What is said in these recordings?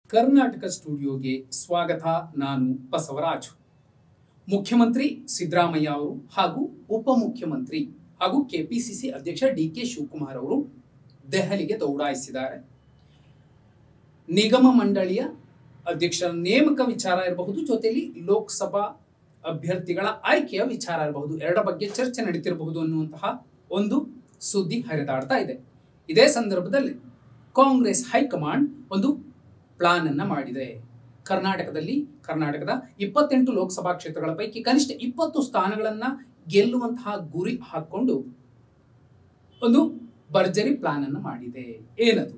ಕರ್ನಾಟಕ ಸ್ಟುಡಿಯೋಗೆ ಸ್ವಾಗತ. ನಾನು ಬಸವರಾಜು. ಮುಖ್ಯಮಂತ್ರಿ ಸಿದ್ದರಾಮಯ್ಯ ಅವರು ಹಾಗೂ ಉಪಮುಖ್ಯಮಂತ್ರಿ ಹಾಗೂ ಕೆಪಿಸಿಸಿ ಅಧ್ಯಕ್ಷ ಡಿ.ಕೆ. ಶಿವಕುಮಾರ್ ಅವರು ದೆಹಲಿಗೆ ದೌಡಾಯಿಸಿದ್ದಾರೆ. ನಿಗಮ ಮಂಡಳಿಯ ಅಧ್ಯಕ್ಷರ ನೇಮಕ ವಿಚಾರ ಇರಬಹುದು, ಜೊತೆಯಲ್ಲಿ ಲೋಕಸಭಾ ಅಭ್ಯರ್ಥಿಗಳ ಆಯ್ಕೆಯ ವಿಚಾರ ಇರಬಹುದು, ಎರಡರ ಬಗ್ಗೆ ಚರ್ಚೆ ನಡೀತಿರಬಹುದು ಅನ್ನುವಂತಹ ಒಂದು ಸುದ್ದಿ ಹರಿದಾಡ್ತಾ ಇದೆ. ಇದೇ ಸಂದರ್ಭದಲ್ಲಿ ಕಾಂಗ್ರೆಸ್ ಹೈಕಮಾಂಡ್ ಒಂದು ಪ್ಲಾನ್ ಅನ್ನ ಮಾಡಿದೆ. ಕರ್ನಾಟಕದ 28 ಲೋಕಸಭಾ ಕ್ಷೇತ್ರಗಳ ಪೈಕಿ ಕನಿಷ್ಠ 20 ಸ್ಥಾನಗಳನ್ನ ಗೆಲ್ಲುವಂತಹ ಗುರಿ ಹಾಕೊಂಡು ಒಂದು ಭರ್ಜರಿ ಪ್ಲಾನ್ ಅನ್ನು ಮಾಡಿದೆ. ಏನದು?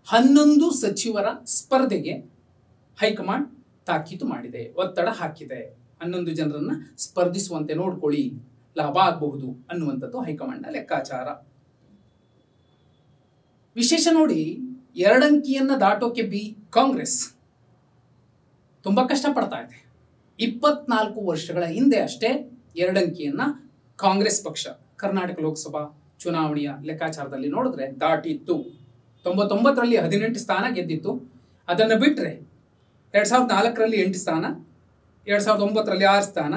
11 ಸಚಿವರ ಸ್ಪರ್ಧೆಗೆ ಹೈಕಮಾಂಡ್ ತಾಕೀತು ಮಾಡಿದೆ, ಒತ್ತಡ ಹಾಕಿದೆ. 11 ಜನರನ್ನ ಸ್ಪರ್ಧಿಸುವಂತೆ ನೋಡ್ಕೊಳ್ಳಿ, ಲಾಭ ಆಗಬಹುದು ಅನ್ನುವಂಥದ್ದು ಹೈಕಮಾಂಡ್ನ ಲೆಕ್ಕಾಚಾರ. ವಿಶೇಷ ನೋಡಿ, 2 ಅಂಕಿಯನ್ನ ದಾಟೋಕೆ ಕಾಂಗ್ರೆಸ್ ತುಂಬಾ ಕಷ್ಟಪಡ್ತಾ ಇದೆ. 24 ವರ್ಷಗಳ ಹಿಂದೆ ಅಷ್ಟೇ 2 ಅಂಕಿಯನ್ನ ಕಾಂಗ್ರೆಸ್ ಪಕ್ಷ ಕರ್ನಾಟಕ ಲೋಕಸಭಾ ಚುನಾವಣೆಯ ಲೆಕ್ಕಾಚಾರದಲ್ಲಿ ನೋಡಿದ್ರೆ ದಾಟಿತ್ತು. 99ರಲ್ಲಿ 18 ಸ್ಥಾನ ಗೆದ್ದಿತ್ತು. ಅದನ್ನು ಬಿಟ್ಟರೆ 2004ರಲ್ಲಿ 8 ಸ್ಥಾನ, 2009ರಲ್ಲಿ 6 ಸ್ಥಾನ,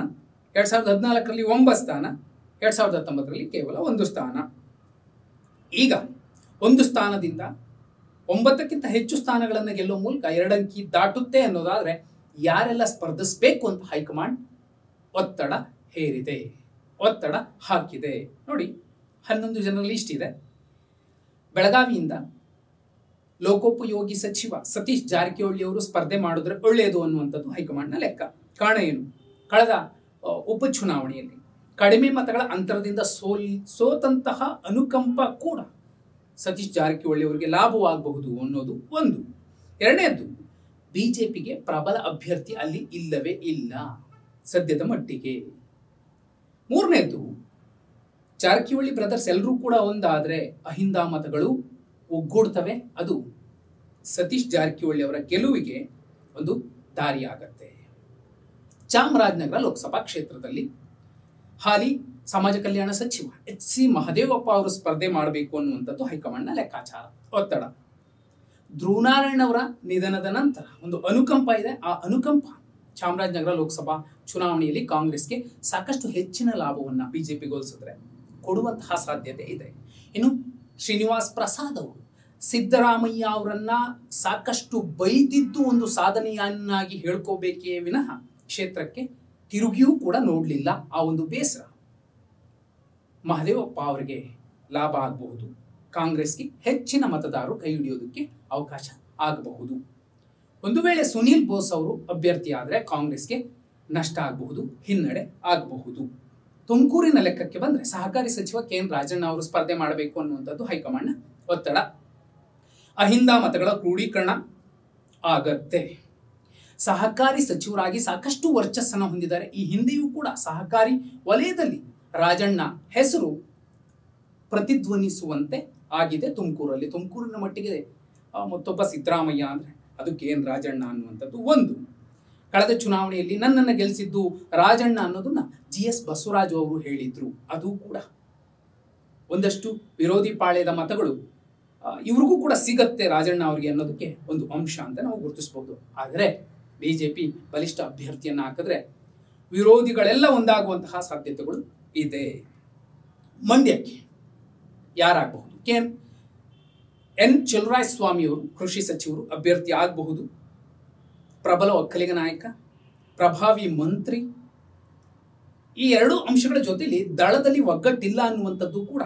2014ರಲ್ಲಿ 9 ಸ್ಥಾನ, 2019ರಲ್ಲಿ ಕೇವಲ 1 ಸ್ಥಾನ. ಈಗ 1 ಸ್ಥಾನದಿಂದ 9ಕ್ಕಿಂತ ಹೆಚ್ಚು ಸ್ಥಾನಗಳನ್ನು ಗೆಲ್ಲುವ ಮೂಲಕ 2 ಅಂಕಿ ದಾಟುತ್ತೆ ಅನ್ನೋದಾದ್ರೆ ಯಾರೆಲ್ಲ ಸ್ಪರ್ಧಿಸಬೇಕು ಅಂತ ಹೈಕಮಾಂಡ್ ಒತ್ತಡ ಹೇರಿದೆ, ಒತ್ತಡ ಹಾಕಿದೆ. ನೋಡಿ, 11 ಜನರ ಲಿಸ್ಟ್ ಇದೆ. ಬೆಳಗಾವಿಯಿಂದ ಲೋಕೋಪಯೋಗಿ ಸಚಿವ ಸತೀಶ್ ಜಾರಕಿಹೊಳಿ ಅವರು ಸ್ಪರ್ಧೆ ಮಾಡಿದ್ರೆ ಒಳ್ಳೆಯದು ಅನ್ನುವಂಥದ್ದು ಹೈಕಮಾಂಡ್ನ ಲೆಕ್ಕ. ಕಾರಣ ಏನು? ಕಳೆದ ಉಪಚುನಾವಣೆಯಲ್ಲಿ ಕಡಿಮೆ ಮತಗಳ ಅಂತರದಿಂದ ಸೋತಂತಹ ಅನುಕಂಪ ಕೂಡ ಸತೀಶ್ ಜಾರಕಿಹೊಳಿ ಅವರಿಗೆ ಲಾಭವಾಗಬಹುದು ಅನ್ನೋದು ಒಂದು. ಎರಡನೇದ್ದು, ಬಿಜೆಪಿಗೆ ಪ್ರಬಲ ಅಭ್ಯರ್ಥಿ ಅಲ್ಲಿ ಇಲ್ಲವೇ ಇಲ್ಲ ಸದ್ಯದ ಮಟ್ಟಿಗೆ. ಮೂರನೇದ್ದು, ಜಾರಕಿಹೊಳಿ ಬ್ರದರ್ಸ್ ಎಲ್ಲರೂ ಕೂಡ ಒಂದಾದ್ರೆ ಅಹಿಂದ ಮತಗಳು ಒಗ್ಗೂಡ್ತವೆ. ಅದು ಸತೀಶ್ ಜಾರಕಿಹೊಳಿ ಅವರ ಗೆಲುವಿಗೆ ಒಂದು ದಾರಿಯಾಗತ್ತೆ. ಚಾಮರಾಜನಗರ ಲೋಕಸಭಾ ಕ್ಷೇತ್ರದಲ್ಲಿ ಹಾಲಿ ಸಮಾಜ ಕಲ್ಯಾಣ ಸಚಿವ HC ಮಹದೇವಪ್ಪ ಅವರು ಸ್ಪರ್ಧೆ ಮಾಡಬೇಕು ಅನ್ನುವಂಥದ್ದು ಹೈಕಮಾಂಡ್ನ ಲೆಕ್ಕಾಚಾರ, ಒತ್ತಡ. ಧ್ರುವನಾರಾಯಣ್ ಅವರ ನಿಧನದ ನಂತರ ಒಂದು ಅನುಕಂಪ ಇದೆ. ಆ ಅನುಕಂಪ ಚಾಮರಾಜನಗರ ಲೋಕಸಭಾ ಚುನಾವಣೆಯಲ್ಲಿ ಕಾಂಗ್ರೆಸ್ಗೆ ಸಾಕಷ್ಟು ಹೆಚ್ಚಿನ ಲಾಭವನ್ನ ಬಿಜೆಪಿಗೋಲ್ಸಿದ್ರೆ ಕೊಡುವಂತಹ ಸಾಧ್ಯತೆ ಇದೆ. ಇನ್ನು ಶ್ರೀನಿವಾಸ್ ಪ್ರಸಾದ್ ಅವರು ಸಿದ್ದರಾಮಯ್ಯ ಅವರನ್ನ ಸಾಕಷ್ಟು ಬೈದಿದ್ದು ಒಂದು ಸಾಧನೆಯನ್ನಾಗಿ ಹೇಳ್ಕೋಬೇಕೇ ವಿನಃ ಕ್ಷೇತ್ರಕ್ಕೆ ತಿರುಗಿಯೂ ಕೂಡ ನೋಡಲಿಲ್ಲ. ಆ ಒಂದು ಬೇಸರ ಮಹದೇವಪ್ಪ ಅವರಿಗೆ ಲಾಭ ಆಗಬಹುದು. ಕಾಂಗ್ರೆಸ್ಗೆ ಹೆಚ್ಚಿನ ಮತದಾರರು ಕೈ ಹಿಡಿಯೋದಕ್ಕೆ ಅವಕಾಶ ಆಗಬಹುದು. ಒಂದು ವೇಳೆ ಸುನೀಲ್ ಬೋಸ್ ಅವರು ಅಭ್ಯರ್ಥಿ ಆದರೆ ಕಾಂಗ್ರೆಸ್ಗೆ ನಷ್ಟ ಆಗಬಹುದು, ಹಿನ್ನಡೆ ಆಗಬಹುದು. ತುಮಕೂರಿನ ಲೆಕ್ಕಕ್ಕೆ ಬಂದ್ರೆ ಸಹಕಾರಿ ಸಚಿವ KN ರಾಜಣ್ಣ ಅವರು ಸ್ಪರ್ಧೆ ಮಾಡಬೇಕು ಅನ್ನುವಂಥದ್ದು ಹೈಕಮಾಂಡ್ನ ಒತ್ತಡ. ಅಹಿಂದ ಮತಗಳ ಕ್ರೋಢೀಕರಣ ಆಗತ್ತೆ. ಸಹಕಾರಿ ಸಚಿವರಾಗಿ ಸಾಕಷ್ಟು ವರ್ಚಸ್ಸನ್ನು ಹೊಂದಿದ್ದಾರೆ. ಈ ಹಿಂದೆಯೂ ಕೂಡ ಸಹಕಾರಿ ವಲಯದಲ್ಲಿ ರಾಜಣ್ಣ ಹೆಸರು ಪ್ರತಿಧ್ವನಿಸುವಂತೆ ಆಗಿದೆ ತುಮಕೂರಲ್ಲಿ. ತುಮಕೂರಿನ ಮಟ್ಟಿಗೆ ಮತ್ತೊಬ್ಬ ಸಿದ್ದರಾಮಯ್ಯ ಅಂದ್ರೆ ಅದು KN ರಾಜಣ್ಣ ಅನ್ನುವಂಥದ್ದು ಒಂದು. ಕಳೆದ ಚುನಾವಣೆಯಲ್ಲಿ ನನ್ನನ್ನು ಗೆಲ್ಲಿಸಿದ್ದು ರಾಜಣ್ಣ ಅನ್ನೋದನ್ನ GS ಬಸವರಾಜು ಅವರು ಹೇಳಿದ್ರು. ಅದು ಕೂಡ ಒಂದಷ್ಟು ವಿರೋಧಿ ಪಾಳ್ಯದ ಮತಗಳು ಇವ್ರಿಗೂ ಕೂಡ ಸಿಗತ್ತೆ ರಾಜಣ್ಣ ಅವರಿಗೆ ಅನ್ನೋದಕ್ಕೆ ಒಂದು ಅಂಶ ಅಂತ ನಾವು ಗುರುತಿಸಬಹುದು. ಆದರೆ ಬಿಜೆಪಿ ಬಲಿಷ್ಠ ಅಭ್ಯರ್ಥಿಯನ್ನ ಹಾಕಿದ್ರೆ ವಿರೋಧಿಗಳೆಲ್ಲ ಒಂದಾಗುವಂತಹ ಸಾಧ್ಯತೆಗಳು ಇದೆ. ಮಂಡ್ಯಕ್ಕೆ ಯಾರಾಗಬಹುದು? N. ಚಲುವರಾಯಸ್ವಾಮಿ ಅವರು ಕೃಷಿ ಸಚಿವರು ಅಭ್ಯರ್ಥಿ ಆಗಬಹುದು. ಪ್ರಬಲ ಒಕ್ಕಲಿಗ ನಾಯಕ, ಪ್ರಭಾವಿ ಮಂತ್ರಿ. ಈ 2 ಅಂಶಗಳ ಜೊತೆಲಿ ದಳದಲ್ಲಿ ಒಗ್ಗಟ್ಟಿಲ್ಲ ಅನ್ನುವಂಥದ್ದು ಕೂಡ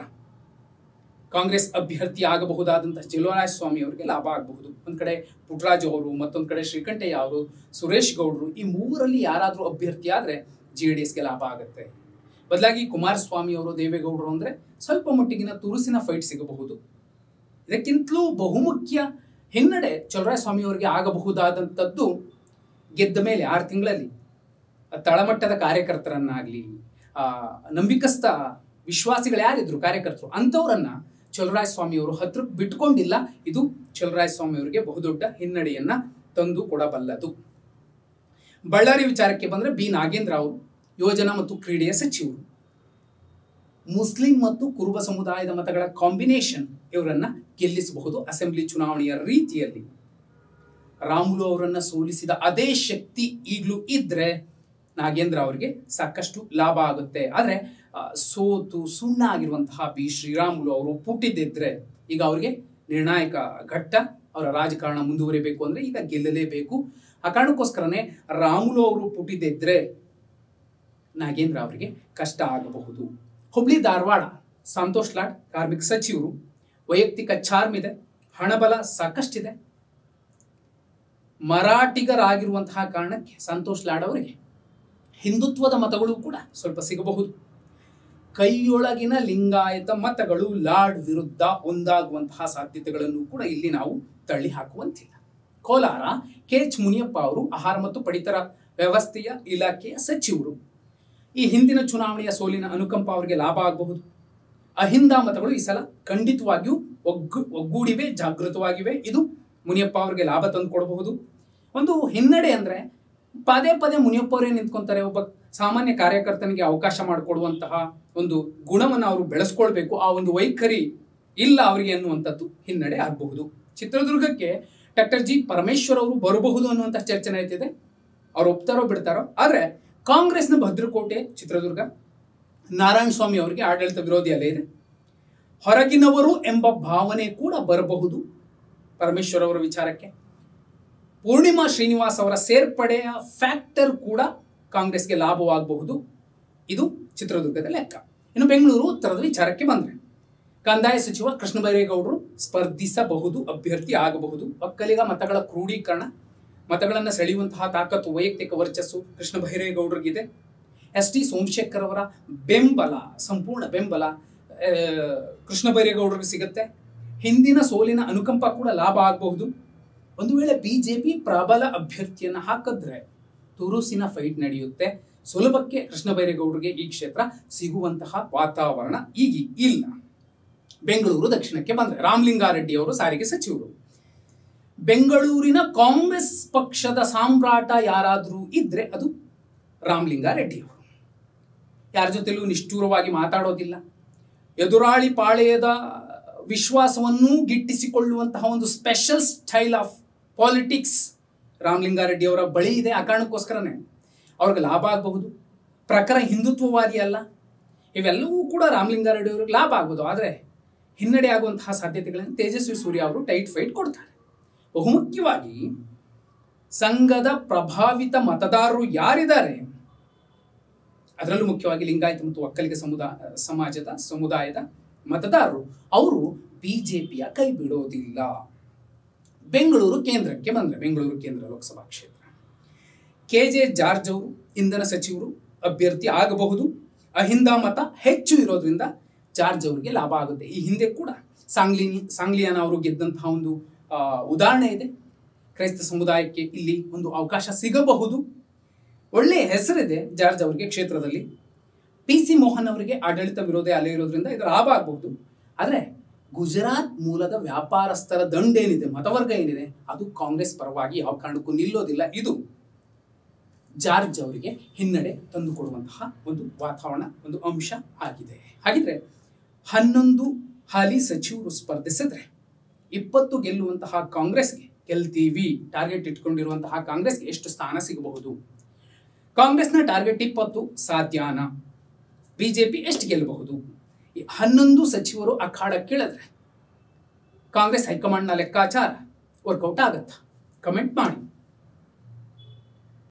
ಕಾಂಗ್ರೆಸ್ ಅಭ್ಯರ್ಥಿ ಆಗಬಹುದಾದಂತಹ ಚಲುವರಾಯಸ್ವಾಮಿ ಅವರಿಗೆ ಲಾಭ ಆಗಬಹುದು. ಒಂದ್ ಕಡೆ ಪುಟ್ಟರಾಜು ಅವರು, ಮತ್ತೊಂದು ಕಡೆ ಶ್ರೀಕಂಠಯ್ಯ ಅವರು, ಸುರೇಶ್ ಗೌಡರು, ಈ ಮೂವರಲ್ಲಿ ಯಾರಾದರೂ ಅಭ್ಯರ್ಥಿ ಆದ್ರೆ JDSಗೆ ಲಾಭ ಆಗುತ್ತೆ. ಬದಲಾಗಿ ಕುಮಾರಸ್ವಾಮಿ ಅವರು, ದೇವೇಗೌಡರು ಅಂದ್ರೆ ಸ್ವಲ್ಪ ಮಟ್ಟಿಗಿನ ತುರುಸಿನ ಫೈಟ್ ಸಿಗಬಹುದು. ಇದಕ್ಕಿಂತಲೂ ಬಹುಮುಖ್ಯ ಹಿನ್ನಡೆ ಚಲುವರಾಯಸ್ವಾಮಿ ಅವರಿಗೆ ಆಗಬಹುದಾದಂಥದ್ದು ಗೆದ್ದ ಮೇಲೆ 6 ತಿಂಗಳಲ್ಲಿ ತಳಮಟ್ಟದ ಕಾರ್ಯಕರ್ತರನ್ನಾಗ್ಲಿ, ನಂಬಿಕಸ್ಥ ವಿಶ್ವಾಸಿಗಳು ಯಾರಿದ್ರು ಕಾರ್ಯಕರ್ತರು, ಅಂಥವ್ರನ್ನ ಚಲುವರಾಯಸ್ವಾಮಿ ಅವರು ಹತ್ರಕ್ಕೆ ಬಿಟ್ಕೊಂಡಿಲ್ಲ. ಇದು ಚಲುವರಾಯಸ್ವಾಮಿ ಅವರಿಗೆ ಬಹುದೊಡ್ಡ ಹಿನ್ನಡೆಯನ್ನ ತಂದು ಕೊಡಬಲ್ಲದು. ಬಳ್ಳಾರಿ ವಿಚಾರಕ್ಕೆ ಬಂದ್ರೆ B. ನಾಗೇಂದ್ರ ಅವರು ಯೋಜನಾ ಮತ್ತು ಕ್ರೀಡೆಯ ಸಚಿವರು. ಮುಸ್ಲಿಂ ಮತ್ತು ಕುರುಬ ಸಮುದಾಯದ ಮತಗಳ ಕಾಂಬಿನೇಷನ್ ಇವರನ್ನ ಗೆಲ್ಲಿಸಬಹುದು ಅಸೆಂಬ್ಲಿ ಚುನಾವಣೆಯ ರೀತಿಯಲ್ಲಿ. ರಾಮುಲು ಅವರನ್ನ ಸೋಲಿಸಿದ ಅದೇ ಶಕ್ತಿ ಈಗಲೂ ಇದ್ರೆ ನಾಗೇಂದ್ರ ಅವರಿಗೆ ಸಾಕಷ್ಟು ಲಾಭ ಆಗುತ್ತೆ. ಆದರೆ ಸೋತು ಸುಣ್ಣ ಆಗಿರುವಂತಹ ಬಿ ಶ್ರೀರಾಮುಲು ಅವರು ಪುಟ್ಟಿದ್ದಿದ್ರೆ ಈಗ ಅವರಿಗೆ ನಿರ್ಣಾಯಕ ಘಟ್ಟ. ಅವರ ರಾಜಕಾರಣ ಮುಂದುವರಿಬೇಕು ಅಂದ್ರೆ ಈಗ ಗೆಲ್ಲಲೇಬೇಕು. ಆ ಕಾರಣಕ್ಕೋಸ್ಕರನೇ ರಾಮುಲು ಅವರು ಪುಟ್ಟಿದ್ದಿದ್ರೆ ನಾಗೇಂದ್ರ ಅವರಿಗೆ ಕಷ್ಟ ಆಗಬಹುದು. ಹುಬ್ಳಿ ಧಾರವಾಡ ಸಂತೋಷ್ ಲಾಡ್ ಕಾರ್ಮಿಕ ಸಚಿವರು, ವೈಯಕ್ತಿಕ ಚಾರ್ಮ್ ಇದೆ, ಹಣಬಲ ಸಾಕಷ್ಟಿದೆ. ಮರಾಠಿಗರಾಗಿರುವಂತಹ ಕಾರಣಕ್ಕೆ ಸಂತೋಷ್ ಲಾಡ್ ಅವರಿಗೆ ಹಿಂದುತ್ವದ ಮತಗಳು ಕೂಡ ಸ್ವಲ್ಪ ಸಿಗಬಹುದು. ಕೈಯೊಳಗಿನ ಲಿಂಗಾಯತ ಮತಗಳು ಲಾಡ್ ವಿರುದ್ಧ ಒಂದಾಗುವಂತಹ ಸಾಧ್ಯತೆಗಳನ್ನು ಕೂಡ ಇಲ್ಲಿ ನಾವು ತಳ್ಳಿ ಹಾಕುವಂತಿಲ್ಲ. ಕೋಲಾರ ಕೆಎಚ್ ಮುನಿಯಪ್ಪ ಅವರು ಆಹಾರ ಮತ್ತು ಪಡಿತರ ವ್ಯವಸ್ಥೆಯ ಇಲಾಖೆಯ ಸಚಿವರು. ಈ ಹಿಂದಿನ ಚುನಾವಣೆಯ ಸೋಲಿನ ಅನುಕಂಪ ಅವರಿಗೆ ಲಾಭ ಆಗಬಹುದು. ಅಹಿಂದ ಮತಗಳು ಈ ಸಲ ಖಂಡಿತವಾಗಿಯೂ ಒಗ್ಗೂಡಿವೆ, ಜಾಗೃತವಾಗಿವೆ. ಇದು ಮುನಿಯಪ್ಪ ಅವರಿಗೆ ಲಾಭ ತಂದುಕೊಡಬಹುದು. ಒಂದು ಹಿನ್ನಡೆ ಅಂದ್ರೆ ಪದೇ ಪದೇ ಮುನಿಯಪ್ಪ ಅವರೇ ನಿಂತ್ಕೊಂತಾರೆ. ಒಬ್ಬ ಸಾಮಾನ್ಯ ಕಾರ್ಯಕರ್ತನಿಗೆ ಅವಕಾಶ ಮಾಡಿಕೊಡುವಂತಹ ಒಂದು ಗುಣವನ್ನು ಅವರು ಬೆಳೆಸ್ಕೊಳ್ಬೇಕು. ಆ ಒಂದು ವೈಖರಿ ಇಲ್ಲ ಅವರಿಗೆ ಅನ್ನುವಂಥದ್ದು ಹಿನ್ನಡೆ ಆಗಬಹುದು. ಚಿತ್ರದುರ್ಗಕ್ಕೆ ಡಾಕ್ಟರ್ ಜಿ ಪರಮೇಶ್ವರ್ ಅವರು ಬರಬಹುದು ಅನ್ನುವಂಥ ಚರ್ಚೆ ನಡೀತಿದೆ. ಅವ್ರು ಒಪ್ತಾರೋ ಬಿಡ್ತಾರೋ. ಆದರೆ ಕಾಂಗ್ರೆಸ್ನ ಭದ್ರಕೋಟೆ ಚಿತ್ರದುರ್ಗ ನಾರಾಯಣ ಸ್ವಾಮಿ ಅವರಿಗೆ ಆಡಳಿತ ವಿರೋಧಿ ಅಲೆ ಇದೆ. ಹೊರಗಿನವರು ಎಂಬ ಭಾವನೆ ಕೂಡ ಬರಬಹುದು ಪರಮೇಶ್ವರ್ ಅವರ ವಿಚಾರಕ್ಕೆ. ಪೂರ್ಣಿಮಾ ಶ್ರೀನಿವಾಸ್ ಅವರ ಸೇರ್ಪಡೆಯ ಫ್ಯಾಕ್ಟರ್ ಕೂಡ ಕಾಂಗ್ರೆಸ್ಗೆ ಲಾಭವಾಗಬಹುದು. ಇದು ಚಿತ್ರದುರ್ಗದ ಲೆಕ್ಕ. ಇನ್ನು ಬೆಂಗಳೂರು ಉತ್ತರದ ವಿಚಾರಕ್ಕೆ ಬಂದರೆ ಕಂದಾಯ ಸಚಿವ ಕೃಷ್ಣ ಬೈರೇಗೌಡರು ಸ್ಪರ್ಧಿಸಬಹುದು, ಅಭ್ಯರ್ಥಿ ಆಗಬಹುದು. ಒಕ್ಕಲಿಗ ಮತಗಳ ಕ್ರೋಢೀಕರಣ, ಮತಗಳನ್ನು ಸೆಳೆಯುವಂತಹ ತಾಕತ್ತು, ವೈಯಕ್ತಿಕ ವರ್ಚಸ್ಸು ಕೃಷ್ಣ ಬೈರೇಗೌಡರಿಗಿದೆ. ಎಸ್ ಟಿ ಸೋಮಶೇಖರ್ ಅವರ ಬೆಂಬಲ, ಸಂಪೂರ್ಣ ಬೆಂಬಲ ಕೃಷ್ಣ ಬೈರೇಗೌಡರಿಗೆ ಸಿಗುತ್ತೆ. ಹಿಂದಿನ ಸೋಲಿನ ಅನುಕಂಪ ಕೂಡ ಲಾಭ ಆಗಬಹುದು. ಒಂದು ವೇಳೆ ಬಿಜೆಪಿ ಪ್ರಬಲ ಅಭ್ಯರ್ಥಿಯನ್ನು ಹಾಕಿದ್ರೆ ತುರುಸಿನ ಫೈಟ್ ನಡೆಯುತ್ತೆ. ಸುಲಭಕ್ಕೆ ಕೃಷ್ಣ ಬೈರೇಗೌಡರಿಗೆ ಈ ಕ್ಷೇತ್ರ ಸಿಗುವಂತಹ ವಾತಾವರಣ ಈಗ ಇಲ್ಲ. ಬೆಂಗಳೂರು ದಕ್ಷಿಣಕ್ಕೆ ಬಂದರೆ ರಾಮಲಿಂಗಾರೆಡ್ಡಿ ಅವರು ಸಾರಿಗೆ ಸಚಿವರು. ಬೆಂಗಳೂರಿನ ಕಾಂಗ್ರೆಸ್ ಪಕ್ಷದ ಸಾಮ್ರಾಟ ಯಾರಾದರೂ ಇದ್ರೆ ಅದು ರಾಮಲಿಂಗಾರೆಡ್ಡಿ ಅವರು. ಯಾರ ಜೊತೆಲೂ ನಿಷ್ಠೂರವಾಗಿ ಮಾತಾಡೋದಿಲ್ಲ. ಎದುರಾಳಿ ಪಾಳೆಯದ ವಿಶ್ವಾಸವನ್ನೂ ಗಿಟ್ಟಿಸಿಕೊಳ್ಳುವಂತಹ ಒಂದು special style of politics Ramalinga Reddy ಅವರ ಬಳಿ ಇದೆ. ಆ ಕಾರಣಕ್ಕೋಸ್ಕರನೇ ಅವ್ರಿಗೆ ಲಾಭ ಆಗಬಹುದು. ಪ್ರಖರ ಹಿಂದುತ್ವವಾದಿ ಅಲ್ಲ. ಇವೆಲ್ಲವೂ ಕೂಡ ರಾಮಲಿಂಗಾರೆಡ್ಡಿ ಅವ್ರಿಗೆ ಲಾಭ ಆಗ್ಬೋದು. ಆದರೆ ಹಿನ್ನಡೆ ಆಗುವಂತಹ ಸಾಧ್ಯತೆಗಳನ್ನು ತೇಜಸ್ವಿ ಸೂರ್ಯ ಅವರು ಟೈಟ್ ಫೈಟ್ ಕೊಡ್ತಾರೆ. ಬಹುಮುಖ್ಯವಾಗಿ ಸಂಘದ ಪ್ರಭಾವಿತ ಮತದಾರರು ಯಾರಿದ್ದಾರೆ, ಅದರಲ್ಲೂ ಮುಖ್ಯವಾಗಿ ಲಿಂಗಾಯತ ಮತ್ತು ಒಕ್ಕಲಿಗ ಸಮುದಾಯದ ಮತದಾರರು, ಅವರು ಬಿಜೆಪಿಯ ಕೈ ಬಿಡೋದಿಲ್ಲ. ಬೆಂಗಳೂರು ಕೇಂದ್ರಕ್ಕೆ ಬಂದರೆ ಬೆಂಗಳೂರು ಕೇಂದ್ರ ಲೋಕಸಭಾ ಕ್ಷೇತ್ರ ಕೆಜೆ ಜಾರ್ಜ್ ಅವರು ಇಂಧನ ಸಚಿವರು, ಅಭ್ಯರ್ಥಿ ಆಗಬಹುದು. ಅಹಿಂದ ಮತ ಹೆಚ್ಚು ಇರೋದ್ರಿಂದ ಜಾರ್ಜ್ ಅವರಿಗೆ ಲಾಭ ಆಗುತ್ತೆ. ಈ ಹಿಂದೆ ಕೂಡ ಸಾಂಗ್ಲಿಯಾನ ಅವರು ಗೆದ್ದಂತಹ ಒಂದು ಉದಾಹರಣೆ ಇದೆ. ಕ್ರೈಸ್ತ ಸಮುದಾಯಕ್ಕೆ ಇಲ್ಲಿ ಒಂದು ಅವಕಾಶ ಸಿಗಬಹುದು. ಒಳ್ಳೆಯ ಹೆಸರಿದೆ ಜಾರ್ಜ್ ಅವರಿಗೆ ಕ್ಷೇತ್ರದಲ್ಲಿ. PC ಮೋಹನ್ ಅವರಿಗೆ ಆಡಳಿತ ವಿರೋಧಿ ಅಲೆ ಇರೋದ್ರಿಂದ ಇದು ಲಾಭ ಆಗಬಹುದು. ಆದರೆ ಗುಜರಾತ್ ಮೂಲದ ವ್ಯಾಪಾರಸ್ಥರ ದಂಡೇನಿದೆ, ಮತವರ್ಗ ಏನಿದೆ, ಅದು ಕಾಂಗ್ರೆಸ್ ಪರವಾಗಿ ಯಾವ ಕಾರಣಕ್ಕೂ ನಿಲ್ಲೋದಿಲ್ಲ. ಇದು ಜಾರ್ಜ್ ಅವರಿಗೆ ಹಿನ್ನಡೆ ತಂದುಕೊಡುವಂತಹ ಒಂದು ವಾತಾವರಣ, ಒಂದು ಅಂಶ ಆಗಿದೆ. ಹಾಗಿದ್ರೆ 11 ಹಾಲಿ ಸಚಿವರು ಸ್ಪರ್ಧಿಸಿದ್ರೆ 20 ಗೆಲ್ಲುವಂತಹ ಕಾಂಗ್ರೆಸ್ಗೆ, ಗೆಲ್ತೀವಿ ಟಾರ್ಗೆಟ್ ಇಟ್ಕೊಂಡಿರುವಂತಹ ಕಾಂಗ್ರೆಸ್ಗೆ ಎಷ್ಟು ಸ್ಥಾನ ಸಿಗಬಹುದು? ಕಾಂಗ್ರೆಸ್ನ ಟಾರ್ಗೆಟ್ 20 ಸಾಧ್ಯನಾ? ಬಿಜೆಪಿ ಎಷ್ಟು ಗೆಲ್ಲಬಹುದು? 11 ಸಚಿವರು ಅಖಾಡಕ್ಕಿಳಿದ್ರೆ ಕಾಂಗ್ರೆಸ್ ಹೈಕಮಾಂಡ್ನ ಲೆಕ್ಕಾಚಾರ ವರ್ಕೌಟ್ ಆಗತ್ತಾ? ಕಮೆಂಟ್ ಮಾಡಿ.